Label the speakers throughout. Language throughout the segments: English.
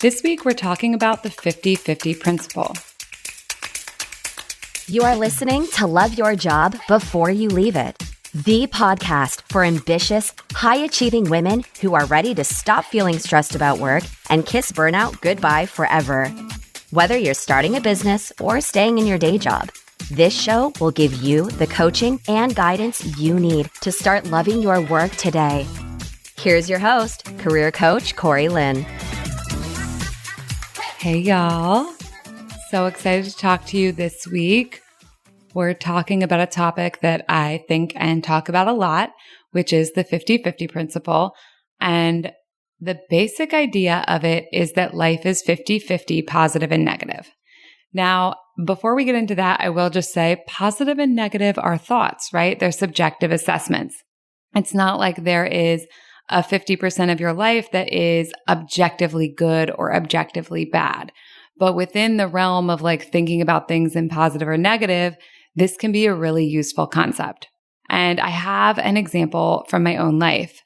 Speaker 1: This week, we're talking about the 50-50 principle.
Speaker 2: You are listening to Love Your Job Before You Leave It, the podcast for ambitious, high-achieving women who are ready to stop feeling stressed about work and kiss burnout goodbye forever. Whether you're starting a business or staying in your day job, this show will give you the coaching and guidance you need to start loving your work today. Here's your host, career coach Corey Lynn.
Speaker 1: Hey, y'all. So excited to talk to you this week. We're talking about a topic that I think and talk about a lot, which is the 50-50 principle. And the basic idea of it is that life is 50-50 positive and negative. Now, before we get into that, I will just say positive and negative are thoughts, right? They're subjective assessments. It's not like there is a 50% of your life that is objectively good or objectively bad. But within the realm of like thinking about things in positive or negative, this can be a really useful concept. And I have an example from my own life.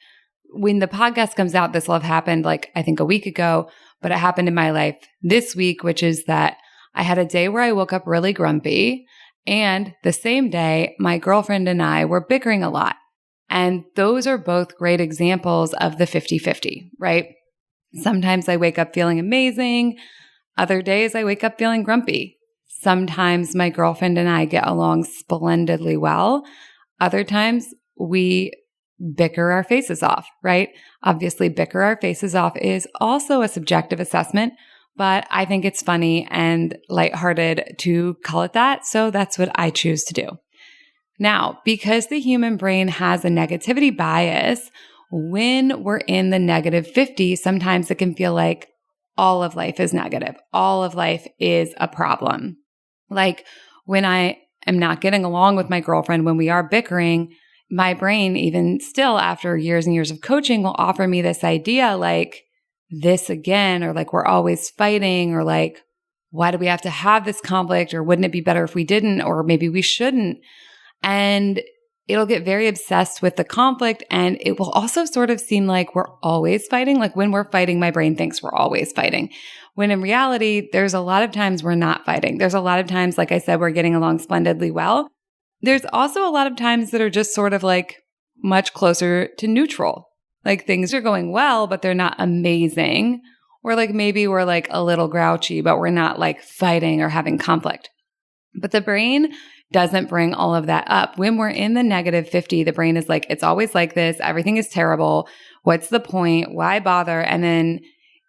Speaker 1: When the podcast comes out, this will have happened like I think a week ago, but it happened in my life this week, which is that I had a day where I woke up really grumpy. And the same day, my girlfriend and I were bickering a lot. And those are both great examples of the 50-50, right? Sometimes I wake up feeling amazing. Other days I wake up feeling grumpy. Sometimes my girlfriend and I get along splendidly well. Other times we bicker our faces off, right? Obviously, bicker our faces off is also a subjective assessment, but I think it's funny and lighthearted to call it that. So that's what I choose to do. Now, because the human brain has a negativity bias, when we're in the negative 50, sometimes it can feel like all of life is negative. All of life is a problem. Like when I am not getting along with my girlfriend, when we are bickering, my brain, even still after years and years of coaching, will offer me this idea like this again, or like we're always fighting, or like, why do we have to have this conflict? Or wouldn't it be better if we didn't? Or maybe we shouldn't. And it'll get very obsessed with the conflict. And it will also sort of seem like we're always fighting. Like when we're fighting, my brain thinks we're always fighting. When in reality, there's a lot of times we're not fighting. There's a lot of times, like I said, we're getting along splendidly well. There's also a lot of times that are just sort of like much closer to neutral. Like things are going well, but they're not amazing. Or like maybe we're like a little grouchy, but we're not like fighting or having conflict. But the brain doesn't bring all of that up. When we're in the negative 50, the brain is like, it's always like this. Everything is terrible. What's the point? Why bother? And then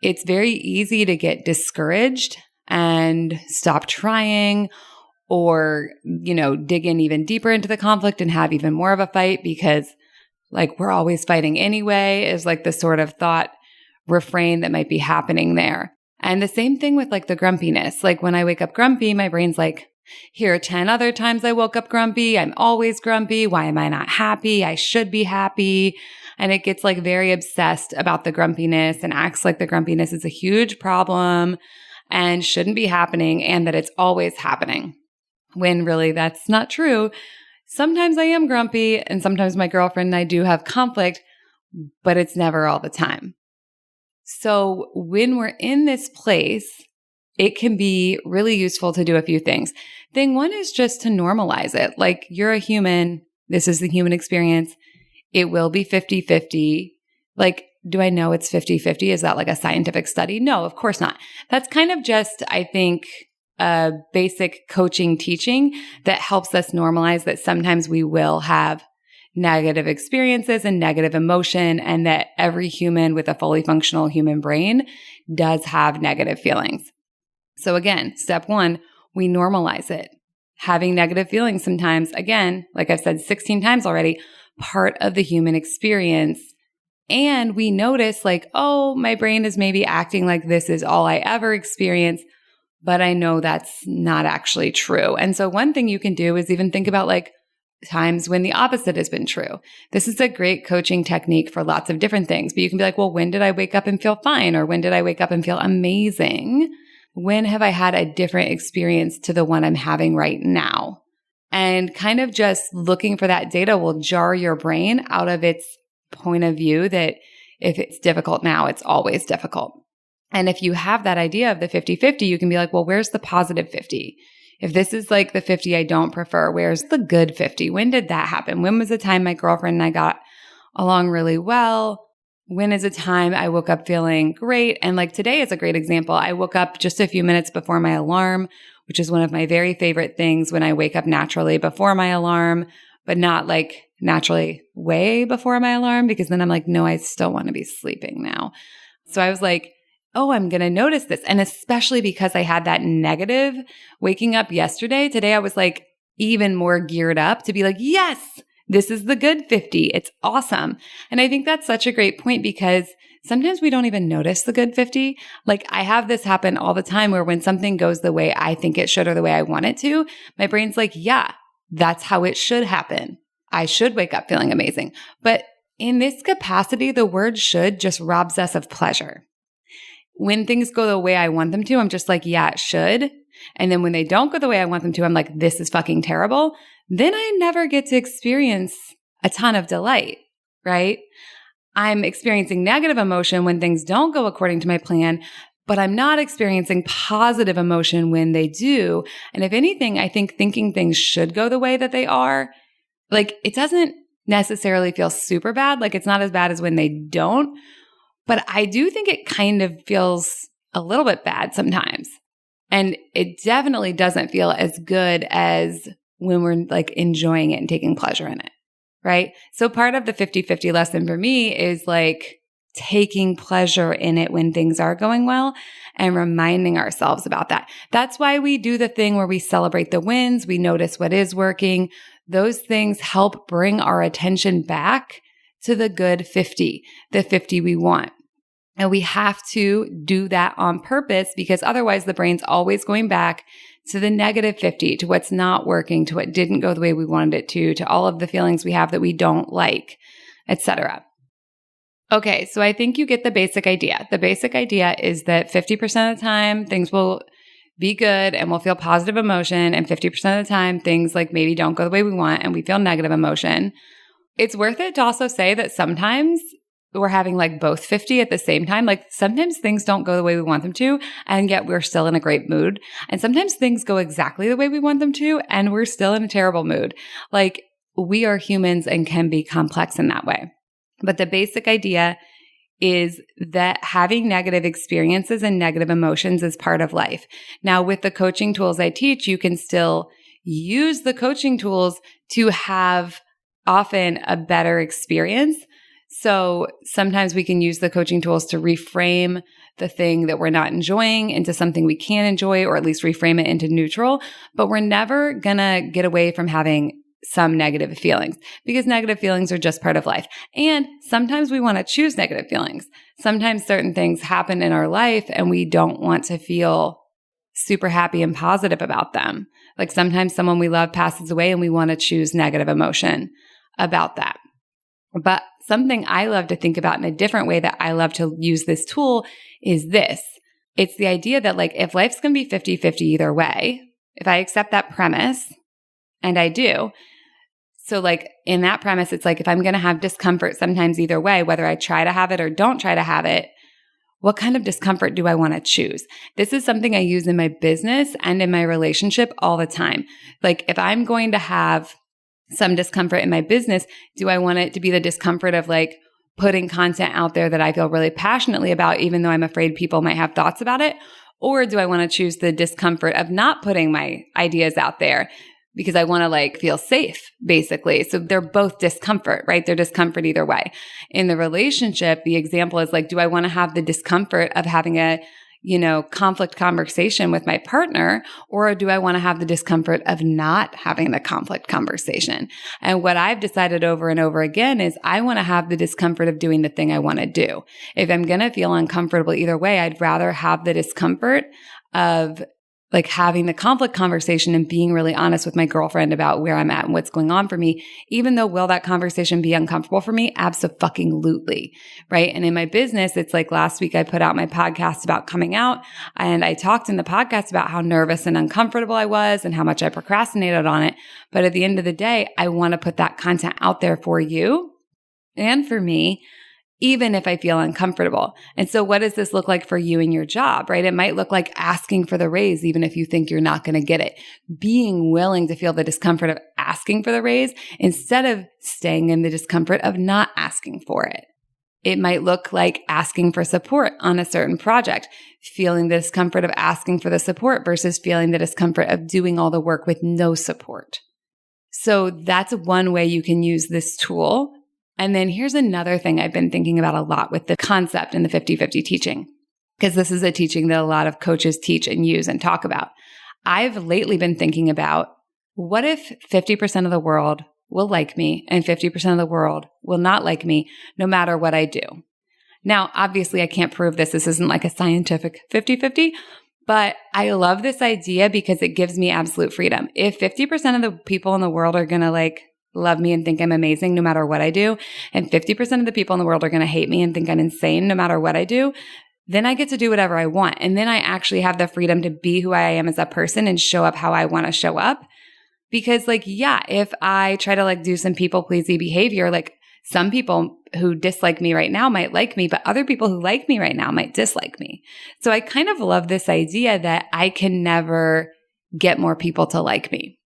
Speaker 1: it's very easy to get discouraged and stop trying, or, dig in even deeper into the conflict and have even more of a fight because like we're always fighting anyway is like the sort of thought refrain that might be happening there. And the same thing with like the grumpiness. Like when I wake up grumpy, my brain's like, here are 10 other times I woke up grumpy. I'm always grumpy. Why am I not happy? I should be happy. And it gets like very obsessed about the grumpiness and acts like the grumpiness is a huge problem and shouldn't be happening and that it's always happening. When really that's not true. Sometimes I am grumpy and sometimes my girlfriend and I do have conflict, but it's never all the time. So when we're in this place, it can be really useful to do a few things. Thing one is just to normalize it. Like you're a human. This is the human experience. It will be 50-50. Like, do I know it's 50-50? Is that like a scientific study? No, of course not. That's kind of just, I think, a basic coaching teaching that helps us normalize that sometimes we will have negative experiences and negative emotion, and that every human with a fully functional human brain does have negative feelings. So again, step one, we normalize it. Having negative feelings sometimes, again, like I've said 16 times already, part of the human experience. And we notice like, oh, my brain is maybe acting like this is all I ever experience, but I know that's not actually true. And so one thing you can do is even think about like times when the opposite has been true. This is a great coaching technique for lots of different things, but you can be like, well, when did I wake up and feel fine? Or when did I wake up and feel amazing? When have I had a different experience to the one I'm having right now? And kind of just looking for that data will jar your brain out of its point of view that if it's difficult now, it's always difficult. And if you have that idea of the 50-50, you can be like, well, where's the positive 50? If this is like the 50 I don't prefer, where's the good 50? When did that happen? When was the time my girlfriend and I got along really well? When is a time I woke up feeling great? And like today is a great example. I woke up just a few minutes before my alarm, which is one of my very favorite things when I wake up naturally before my alarm, but not like naturally way before my alarm, because then I'm like, no, I still want to be sleeping now. So I was like, oh, I'm going to notice this. And especially because I had that negative waking up yesterday, today I was like even more geared up to be like, yes, this is the good 50. It's awesome. And I think that's such a great point because sometimes we don't even notice the good 50. Like I have this happen all the time where when something goes the way I think it should or the way I want it to, my brain's like, yeah, that's how it should happen. I should wake up feeling amazing. But in this capacity, the word should just robs us of pleasure. When things go the way I want them to, I'm just like, yeah, it should. And then when they don't go the way I want them to, I'm like, this is fucking terrible. Then I never get to experience a ton of delight, right? I'm experiencing negative emotion when things don't go according to my plan, but I'm not experiencing positive emotion when they do. And if anything, I think thinking things should go the way that they are, like it doesn't necessarily feel super bad. Like it's not as bad as when they don't. But I do think it kind of feels a little bit bad sometimes. And it definitely doesn't feel as good as when we're like enjoying it and taking pleasure in it, right? So part of the 50-50 lesson for me is like taking pleasure in it when things are going well and reminding ourselves about that. That's why we do the thing where we celebrate the wins, we notice what is working. Those things help bring our attention back to the good 50, the 50 we want. And we have to do that on purpose because otherwise the brain's always going back to the negative 50, to what's not working, to what didn't go the way we wanted it to all of the feelings we have that we don't like, etc. Okay, so I think you get the basic idea. The basic idea is that 50% of the time things will be good and we'll feel positive emotion, and 50% of the time things like maybe don't go the way we want and we feel negative emotion. It's worth it to also say that sometimes we're having like both 50 at the same time. Like sometimes things don't go the way we want them to, and yet we're still in a great mood. And sometimes things go exactly the way we want them to, and we're still in a terrible mood. Like we are humans and can be complex in that way. But the basic idea is that having negative experiences and negative emotions is part of life. Now, with the coaching tools I teach, you can still use the coaching tools to have often a better experience. So sometimes we can use the coaching tools to reframe the thing that we're not enjoying into something we can enjoy, or at least reframe it into neutral. But we're never gonna get away from having some negative feelings, because negative feelings are just part of life. And sometimes we want to choose negative feelings. Sometimes certain things happen in our life and we don't want to feel super happy and positive about them. Like sometimes someone we love passes away and we want to choose negative emotion about that. But something I love to think about in a different way that I love to use this tool is this. It's the idea that like if life's going to be 50-50 either way, if I accept that premise, and I do. So like in that premise, it's like if I'm going to have discomfort sometimes either way, whether I try to have it or don't try to have it, what kind of discomfort do I want to choose? This is something I use in my business and in my relationship all the time. Like if I'm going to have some discomfort in my business, do I want it to be the discomfort of like putting content out there that I feel really passionately about, even though I'm afraid people might have thoughts about it? Or do I want to choose the discomfort of not putting my ideas out there because I want to like feel safe, basically? So they're both discomfort, right? They're discomfort either way. In the relationship, the example is like, do I want to have the discomfort of having a, conflict conversation with my partner, or do I want to have the discomfort of not having the conflict conversation? And what I've decided over and over again is I want to have the discomfort of doing the thing I want to do. If I'm going to feel uncomfortable either way, I'd rather have the discomfort of like having the conflict conversation and being really honest with my girlfriend about where I'm at and what's going on for me, even though will that conversation be uncomfortable for me? Abso-fucking-lutely, right? And in my business, it's like last week I put out my podcast about coming out, and I talked in the podcast about how nervous and uncomfortable I was and how much I procrastinated on it. But at the end of the day, I want to put that content out there for you and for me. even if I feel uncomfortable. And so what does this look like for you in your job, right? It might look like asking for the raise, even if you think you're not going to get it. Being willing to feel the discomfort of asking for the raise instead of staying in the discomfort of not asking for it. It might look like asking for support on a certain project, feeling the discomfort of asking for the support versus feeling the discomfort of doing all the work with no support. So that's one way you can use this tool. And then here's another thing I've been thinking about a lot with the concept in the 50-50 teaching, because this is a teaching that a lot of coaches teach and use and talk about. I've lately been thinking about, what if 50% of the world will like me and 50% of the world will not like me no matter what I do? Now, obviously, I can't prove this. This isn't like a scientific 50-50, but I love this idea because it gives me absolute freedom. If 50% of the people in the world are going to love me and think I'm amazing no matter what I do, and 50% of the people in the world are going to hate me and think I'm insane no matter what I do, then I get to do whatever I want. And then I actually have the freedom to be who I am as a person and show up how I want to show up. Because if I try to do some people-pleasing behavior, some people who dislike me right now might like me, but other people who like me right now might dislike me. So I kind of love this idea that I can never get more people to like me.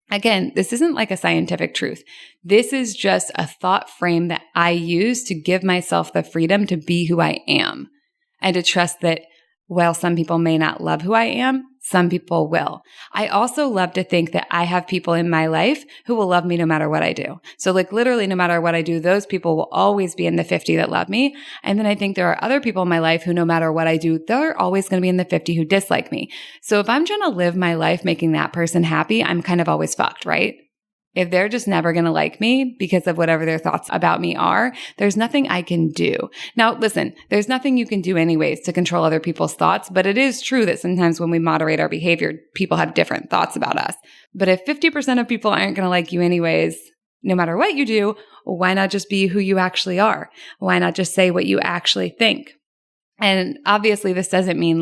Speaker 1: Again, this isn't like a scientific truth. This is just a thought frame that I use to give myself the freedom to be who I am and to trust that while some people may not love who I am, some people will. I also love to think that I have people in my life who will love me no matter what I do. So literally no matter what I do, those people will always be in the 50 that love me. And then I think there are other people in my life who no matter what I do, they're always going to be in the 50 who dislike me. So if I'm trying to live my life making that person happy, I'm kind of always fucked, right? If they're just never going to like me because of whatever their thoughts about me are, there's nothing I can do. Now, listen, there's nothing you can do anyways to control other people's thoughts, but it is true that sometimes when we moderate our behavior, people have different thoughts about us. But if 50% of people aren't going to like you anyways, no matter what you do, why not just be who you actually are? Why not just say what you actually think? And obviously, this doesn't mean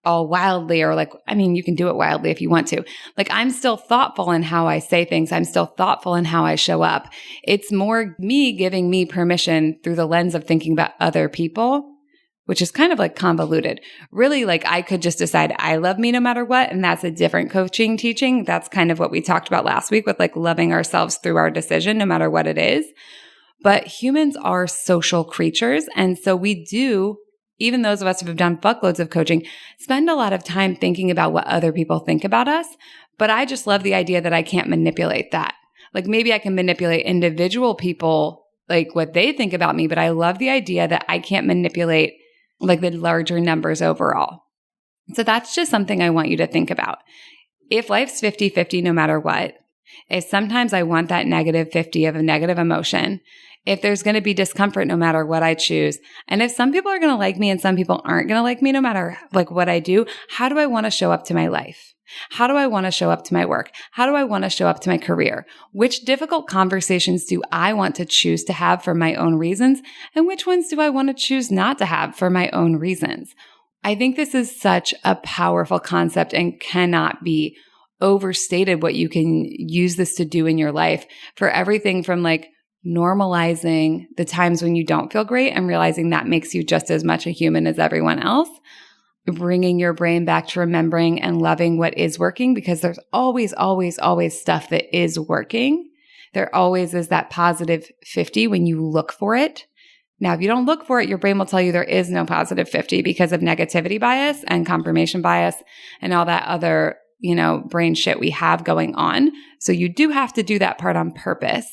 Speaker 1: all wildly or you can do it wildly if you want to. I'm still thoughtful in how I say things. I'm still thoughtful in how I show up. It's more me giving me permission through the lens of thinking about other people, which is kind of convoluted. Really, I could just decide I love me no matter what. And that's a different coaching teaching. That's kind of what we talked about last week with loving ourselves through our decision, no matter what it is. But humans are social creatures. And so we do, even those of us who have done fuckloads of coaching, spend a lot of time thinking about what other people think about us. But I just love the idea that I can't manipulate that. Maybe I can manipulate individual people, what they think about me, but I love the idea that I can't manipulate the larger numbers overall. So that's just something I want you to think about. If life's 50-50 no matter what, if sometimes I want that negative 50 of a negative emotion, if there's going to be discomfort no matter what I choose, and if some people are going to like me and some people aren't going to like me no matter what I do, how do I want to show up to my life? How do I want to show up to my work? How do I want to show up to my career? Which difficult conversations do I want to choose to have for my own reasons? And which ones do I want to choose not to have for my own reasons? I think this is such a powerful concept and cannot be overstated what you can use this to do in your life for everything from normalizing the times when you don't feel great and realizing that makes you just as much a human as everyone else. Bringing your brain back to remembering and loving what is working, because there's always, always, always stuff that is working. There always is that positive 50 when you look for it. Now, if you don't look for it, your brain will tell you there is no positive 50 because of negativity bias and confirmation bias and all that other, brain shit we have going on. So you do have to do that part on purpose,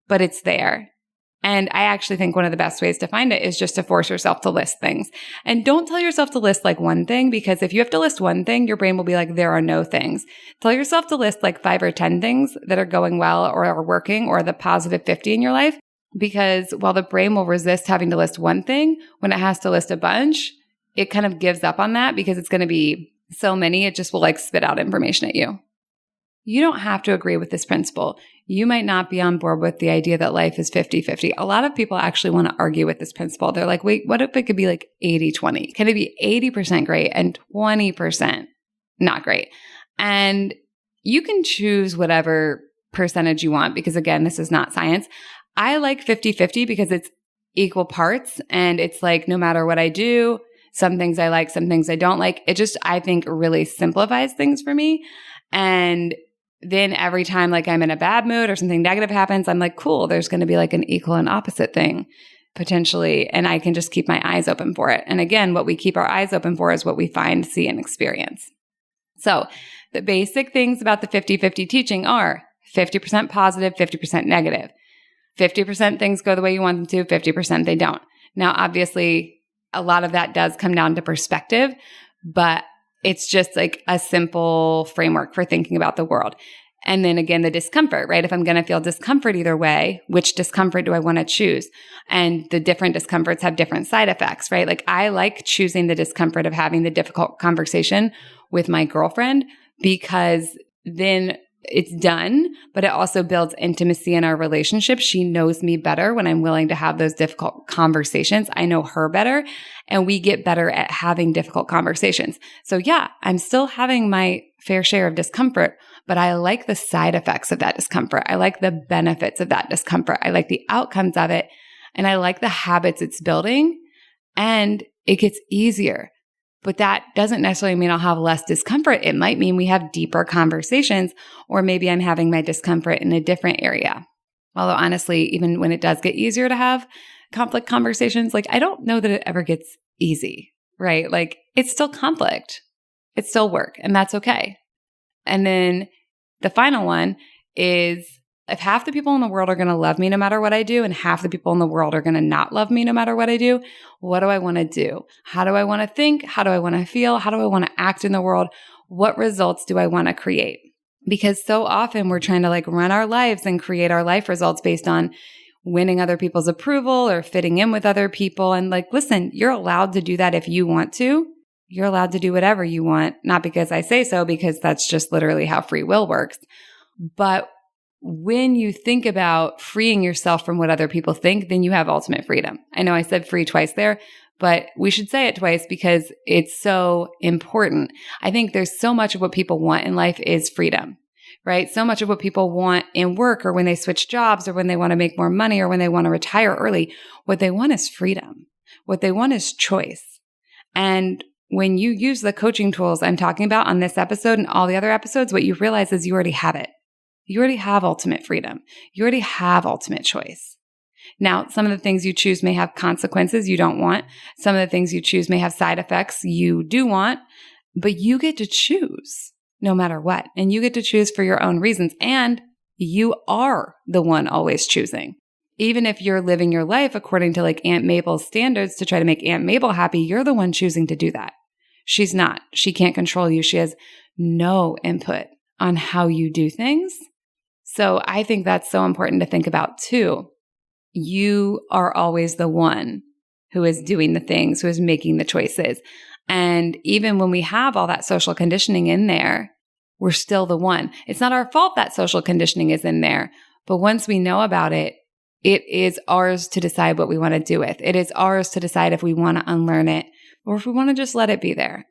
Speaker 1: but it's there. And I actually think one of the best ways to find it is just to force yourself to list things. And don't tell yourself to list one thing, because if you have to list one thing, your brain will be there are no things. Tell yourself to list 5 or 10 things that are going well or are working, or the positive 50 in your life. Because while the brain will resist having to list one thing, when it has to list a bunch, it kind of gives up on that because it's going to be so many, it just will spit out information at you. You don't have to agree with this principle. You might not be on board with the idea that life is 50-50. A lot of people actually want to argue with this principle. They're like, wait, what if it could be 80-20? Can it be 80% great and 20% not great? And you can choose whatever percentage you want, because again, this is not science. I like 50-50 because it's equal parts. And it's like, no matter what I do, some things I like, some things I don't like. It just, I think, really simplifies things for me. And then every time like I'm in a bad mood or something negative happens, I'm like, cool, there's going to be like an equal and opposite thing potentially. And I can just keep my eyes open for it. And again, what we keep our eyes open for is what we find, see, and experience. So the basic things about the 50-50 teaching are 50% positive, 50% negative. 50% things go the way you want them to, 50% they don't. Now, obviously, a lot of that does come down to perspective, but it's just like a simple framework for thinking about the world. And then again, the discomfort, right? If I'm going to feel discomfort either way, which discomfort do I want to choose? And the different discomforts have different side effects, right? Like I like choosing the discomfort of having the difficult conversation with my girlfriend because then it's done, but it also builds intimacy in our relationship. She knows me better when I'm willing to have those difficult conversations. I know her better, and we get better at having difficult conversations. So yeah, I'm still having my fair share of discomfort, but I like the side effects of that discomfort. I like the benefits of that discomfort. I like the outcomes of it, and I like the habits it's building, and it gets easier. But that doesn't necessarily mean I'll have less discomfort. It might mean we have deeper conversations, or maybe I'm having my discomfort in a different area. Although honestly, even when it does get easier to have conflict conversations, like I don't know that it ever gets easy, right? Like it's still conflict. It's still work, and that's okay. And then the final one is if half the people in the world are going to love me no matter what I do, and half the people in the world are going to not love me no matter what I do, what do I want to do? How do I want to think? How do I want to feel? How do I want to act in the world? What results do I want to create? Because so often we're trying to like run our lives and create our life results based on winning other people's approval or fitting in with other people. And like, listen, you're allowed to do that if you want to. You're allowed to do whatever you want, not because I say so, because that's just literally how free will works. But when you think about freeing yourself from what other people think, then you have ultimate freedom. I know I said free twice there, but we should say it twice because it's so important. I think there's so much of what people want in life is freedom, right? So much of what people want in work or when they switch jobs or when they want to make more money or when they want to retire early, what they want is freedom. What they want is choice. And when you use the coaching tools I'm talking about on this episode and all the other episodes, what you realize is you already have it. You already have ultimate freedom. You already have ultimate choice. Now, some of the things you choose may have consequences you don't want. Some of the things you choose may have side effects you do want, but you get to choose no matter what. And you get to choose for your own reasons. And you are the one always choosing. Even if you're living your life according to like Aunt Mabel's standards to try to make Aunt Mabel happy, you're the one choosing to do that. She's not. She can't control you. She has no input on how you do things. So I think that's so important to think about too. You are always the one who is doing the things, who is making the choices. And even when we have all that social conditioning in there, we're still the one. It's not our fault that social conditioning is in there. But once we know about it, it is ours to decide what we want to do with. It is ours to decide if we want to unlearn it or if we want to just let it be there.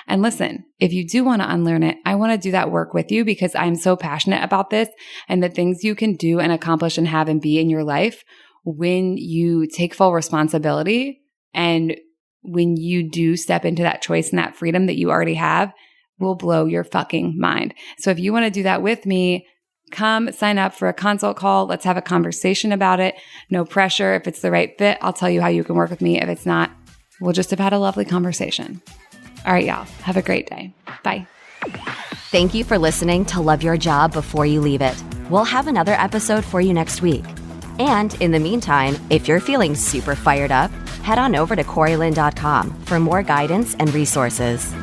Speaker 1: And listen, if you do want to unlearn it, I want to do that work with you because I'm so passionate about this and the things you can do and accomplish and have and be in your life when you take full responsibility and when you do step into that choice and that freedom that you already have will blow your fucking mind. So if you want to do that with me, come sign up for a consult call. Let's have a conversation about it. No pressure. If it's the right fit, I'll tell you how you can work with me. If it's not, we'll just have had a lovely conversation. All right, y'all. Have a great day. Bye.
Speaker 2: Thank you for listening to Love Your Job Before You Leave It. We'll have another episode for you next week. And in the meantime, if you're feeling super fired up, head on over to CoreyLynn.com for more guidance and resources.